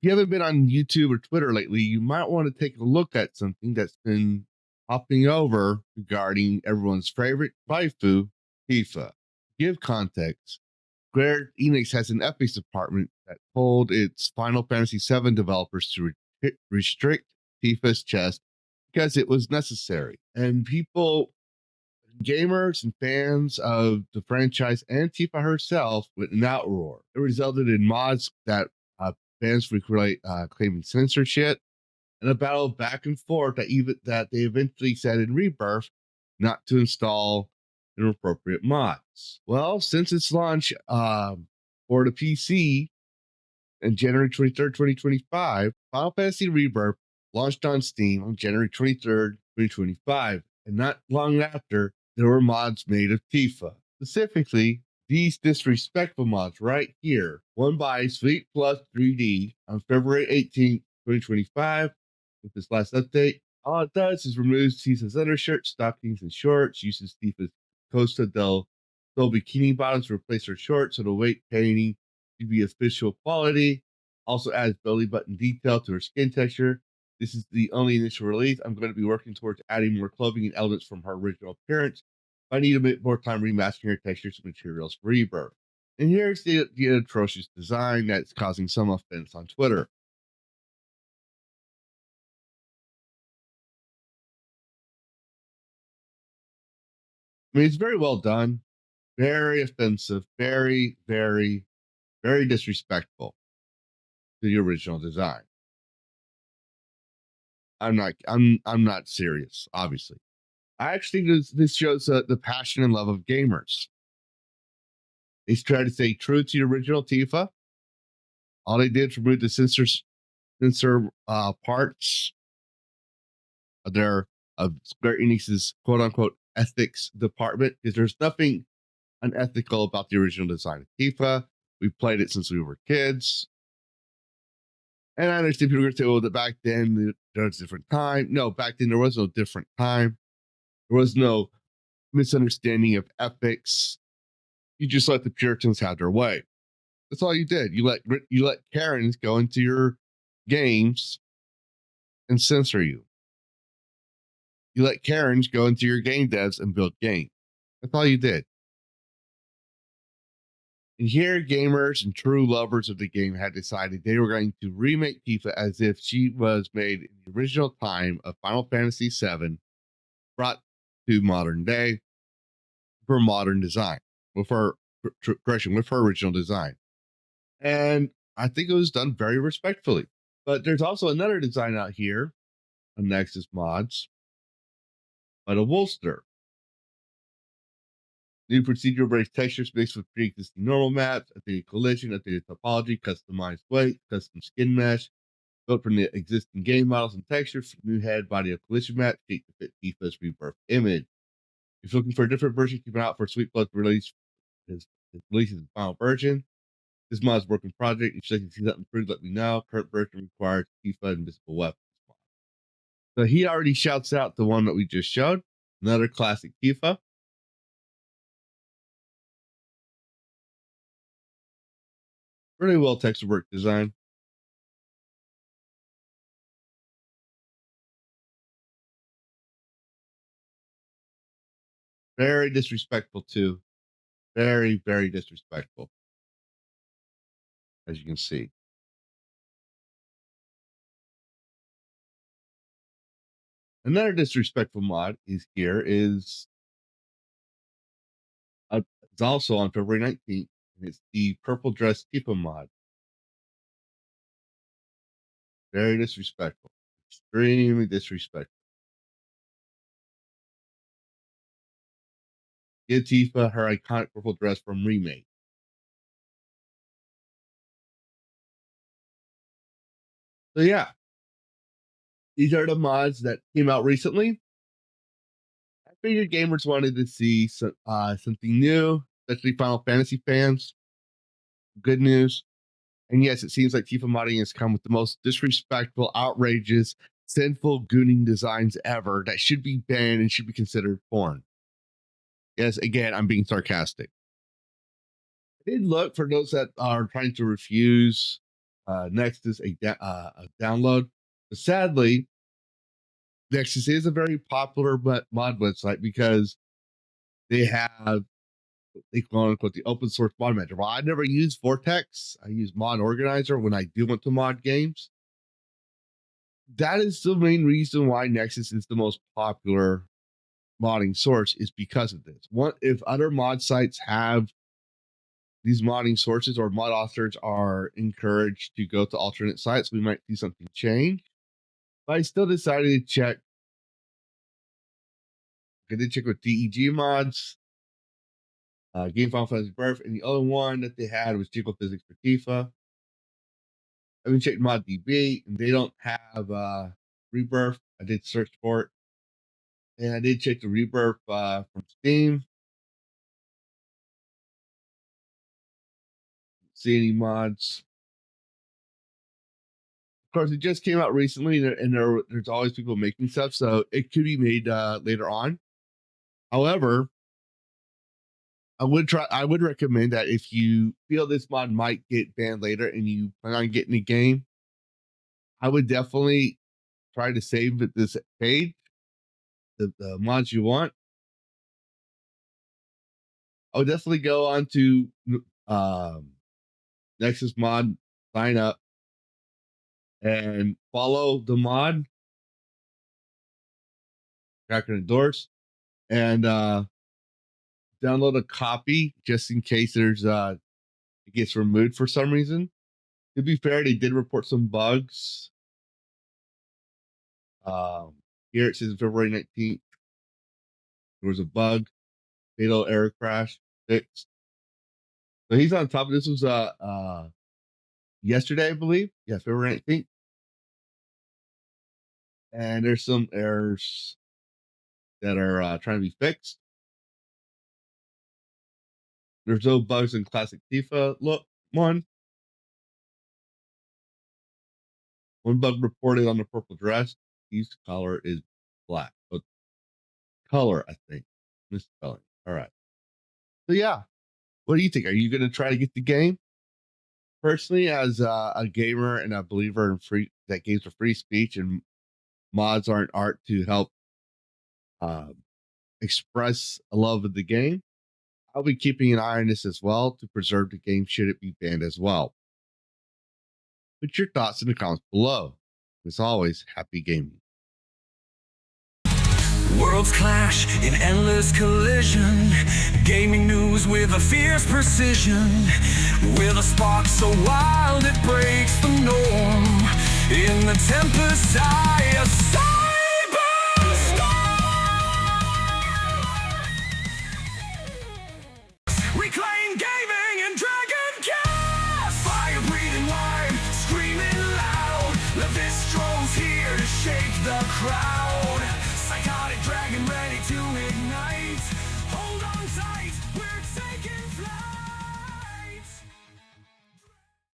If you haven't been on YouTube or Twitter lately, you might want to take a look at something that's been popping over regarding everyone's favorite waifu, Tifa. Give context. Square Enix has an ethics department that told its Final Fantasy VII developers to restrict Tifa's chest because it was necessary. And people, gamers and fans of the franchise and Tifa herself with an outroar. It resulted in mods that fans frequently claiming censorship and a battle back and forth that they eventually said in Rebirth not to install inappropriate mods. Well, since its launch for the PC on January 23rd, 2025, Final Fantasy Rebirth launched on Steam on January 23rd, 2025, and not long after, there were mods made of Tifa. Specifically, these disrespectful mods right here, one by Sweet Plus 3D on February 18th, 2025, with this last update. All it does is removes Tifa's undershirt, stockings, and shorts, uses Tifa's Costa del Sol bikini bottoms to replace her shorts so the weight painting to be official quality. Also adds belly button detail to her skin texture. This is the only initial release. I'm going to be working towards adding more clothing and elements from her original appearance. I need a bit more time remastering her textures and materials for Rebirth. And here's the atrocious design that's causing some offense on Twitter. I mean, it's very well done, very offensive, very, very, very disrespectful to the original design. I'm not serious, obviously. I actually think this shows the passion and love of gamers. They try to stay true to the original Tifa. All they did was remove the censor parts of Square Enix's quote unquote ethics department, because there's nothing unethical about the original design of Tifa. We played it since we were kids. And I understand people are going to say, well, that back then there was a different time. No, back then there was no different time. There was no misunderstanding of ethics. You just let the Puritans have their way. That's all you did. You let Karens go into your games and censor you. You let Karens go into your game devs and build games. That's all you did. And here, gamers and true lovers of the game had decided they were going to remake Tifa as if she was made in the original time of Final Fantasy VII, brought to modern day for modern design, with her original design. And I think it was done very respectfully. But there's also another design out here on Nexus Mods by the Wolster. New procedural-based textures mixed with pre-existing normal maps, updated collision, updated topology, customized weight, custom skin mesh, built from the existing game models and textures, new head, body of collision map, shaped to fit Tifa's Rebirth image. If you're looking for a different version, keep an eye out for Sweet Blood release. His release is the final version. This mod is a working project. If you can see something improved, let me know. Current version requires Tifa invisible weapons. So he already shouts out the one that we just showed. Another classic Tifa. Really well texture work design. Very disrespectful too. Very, very disrespectful. As you can see. Another disrespectful mod is it's also on February 19th, and it's the Purple Dress Tifa mod. Very disrespectful. Extremely disrespectful. Give Tifa her iconic purple dress from Remake. So yeah, these are the mods that came out recently. I figured gamers wanted to see something new, especially Final Fantasy fans. Good news. And yes, it seems like Tifa modding has come with the most disrespectful, outrageous, sinful gooning designs ever that should be banned and should be considered porn. Yes, again, I'm being sarcastic. I did look for those that are trying to refuse Nexus a download, but sadly, Nexus is a very popular mod website because they have they quote unquote the open source mod manager. Well, I never use Vortex. I use Mod Organizer when I do want to mod games. That is the main reason why Nexus is the most popular modding source, is because of this. What if other mod sites have these modding sources, or mod authors are encouraged to go to alternate sites, we might see something change. But I still decided to check. I did check with DEG mods, Game Final Fantasy Rebirth, and the other one that they had was Jiggle Physics for Tifa. I even checked ModDB, and they don't have Rebirth. I did search for it, and I did check the Rebirth from Steam. See any mods? Of course, it just came out recently, and there's always people making stuff, so it could be made later on. However, I would recommend that if you feel this mod might get banned later and you plan on getting the game, I would definitely try to save this page, the mods you want. I would definitely go on to Nexus Mod, sign up, and follow the mod, track and endorse, and download a copy just in case there's it gets removed for some reason. To be fair, they did report some bugs. Here it says February 19th. There was a bug, fatal error crash fixed. So he's on top of this. Was yesterday, I believe. Yeah, February 19th. And there's some errors that are trying to be fixed. There's no bugs in classic Tifa. Look, one bug reported on the purple dress. His color is black. But color, I think. Misspelling. All right. So yeah, what do you think? Are you going to try to get the game? Personally, as a gamer and a believer in that games are free speech and mods aren't art to help express a love of the game, I'll be keeping an eye on this as well to preserve the game should it be banned as well. Put your thoughts in the comments below. As always, happy gaming. Worlds clash in endless collision. Gaming news with a fierce precision. With a spark so wild it breaks the norm. In the tempest's eye, a cyberstorm. Reclaim gaming and dragon cast. Fire breathing wide, screaming loud. Lavistro's here to shake the crowd.